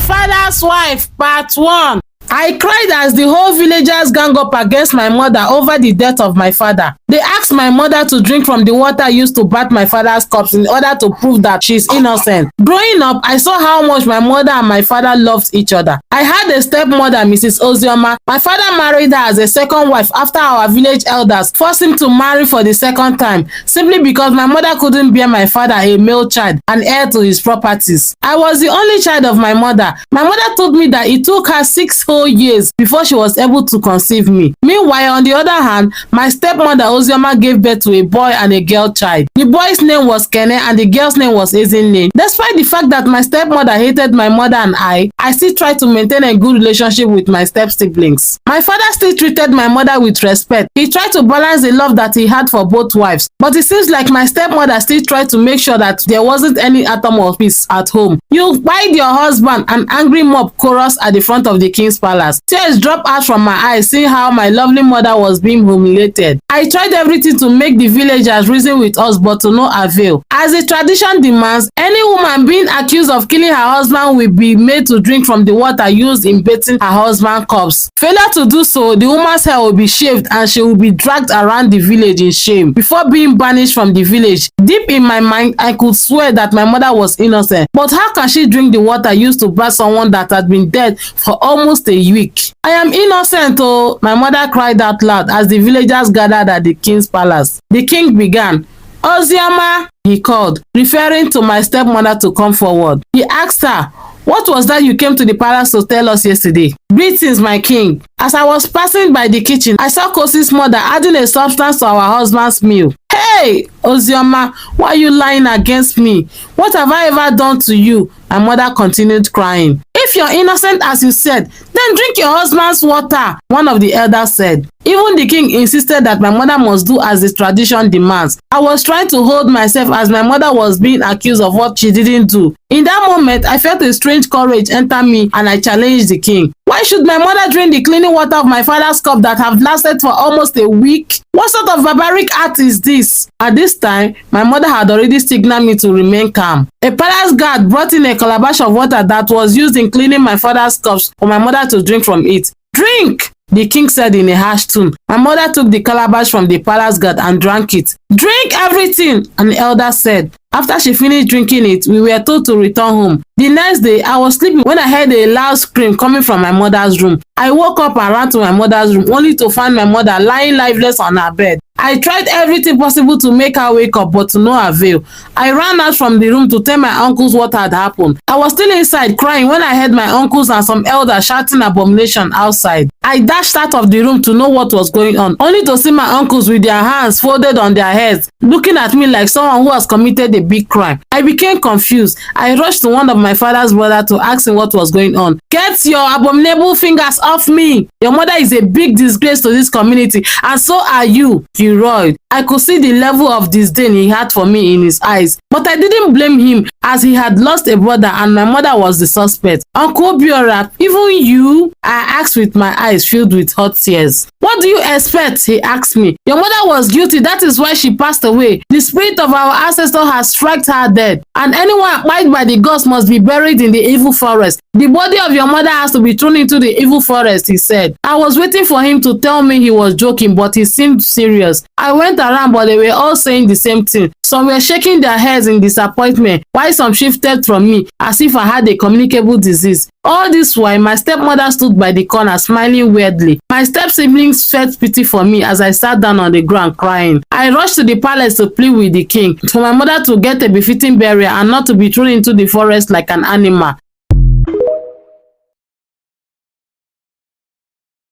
Father's wife, part 1. I cried as the whole villagers gang up against my mother over the death of my father. They asked my mother to drink from the water used to bath my father's corpse in order to prove that she's innocent. Growing up, I saw how much my mother and my father loved each other. I had a stepmother, Mrs. Ozioma. My father married her as a second wife after our village elders forced him to marry for the second time, simply because my mother couldn't bear my father, a male child, and heir to his properties. I was the only child of my mother. My mother told me that it took her 6 whole years before she was able to conceive me. Meanwhile, on the other hand, my stepmother Ozioma gave birth to a boy and a girl child. The boy's name was Kene and the girl's name was Ezinne. Despite the fact that my stepmother hated my mother and I still tried to maintain a good relationship with my step-siblings. My father still treated my mother with respect. He tried to balance the love that he had for both wives, but it seems like my stepmother still tried to make sure that there wasn't any atom of peace at home. "You bite your husband," an angry mob chorus at the front of the king's palace. Tears dropped out from my eyes seeing how my lovely mother was being humiliated. I tried everything to make the villagers reason with us, but to no avail. As the tradition demands, any woman being accused of killing her husband will be made to drink from the water used in bathing her husband's corpse. Failure to do so, the woman's hair will be shaved and she will be dragged around the village in shame before being banished from the village. Deep in my mind, I could swear that my mother was innocent. But how can she drink the water used to bath someone that had been dead for almost a week? "I am innocent, oh," my mother cried out loud as the villagers gathered at the king's palace. The king began. "Ozioma," he called, referring to my stepmother to come forward. He asked her, "What was that you came to the palace to tell us yesterday?" "Greetings, my king. As I was passing by the kitchen, I saw Kosi's mother adding a substance to our husband's meal." "Hey, Ozioma, why are you lying against me? What have I ever done to you?" My mother continued crying. "If you're innocent as you said, then drink your husband's water," one of the elders said. Even the king insisted that my mother must do as the tradition demands. I was trying to hold myself as my mother was being accused of what she didn't do. In that moment, I felt a strange courage enter me and I challenged the king. Why should my mother drink the cleaning water of my father's cup that have lasted for almost a week? What sort of barbaric act is this? At this time, my mother had already signaled me to remain calm. A palace guard brought in a calabash of water that was used in cleaning my father's cups for my mother to drink from it. "Drink!" the king said in a harsh tone. My mother took the calabash from the palace guard and drank it. "Drink everything," an elder said. After she finished drinking it, we were told to return home. The next day, I was sleeping when I heard a loud scream coming from my mother's room. I woke up and ran to my mother's room, only to find my mother lying lifeless on her bed. I tried everything possible to make her wake up, but to no avail. I ran out from the room to tell my uncles what had happened. I was still inside crying when I heard my uncles and some elders shouting abomination outside. I dashed out of the room to know what was going on, only to see my uncles with their hands folded on their heads, looking at me like someone who has committed a big crime. I became confused. I rushed to one of my father's brother to ask him what was going on. "Get your abominable fingers off me! Your mother is a big disgrace to this community, and so are you," he roared. I could see the level of disdain he had for me in his eyes, but I didn't blame him as he had lost a brother and my mother was the suspect. "Uncle Biora, even you?" I asked with my eyes filled with hot tears. "What do you expect?" he asked me. "Your mother was guilty, that is why she passed away. The spirit of our ancestor has struck her dead, and anyone abided by the gods must be buried in the evil forest. The body of your mother has to be thrown into the evil forest," he said. I was waiting for him to tell me he was joking, but he seemed serious. I went around, but they were all saying the same thing. Some were shaking their heads in disappointment, while some shifted from me as if I had a communicable disease. All this while, my stepmother stood by the corner smiling weirdly. My step-siblings felt pity for me as I sat down on the ground crying. I rushed to the palace to plead with the king for my mother to get a befitting burial and not to be thrown into the forest like an animal.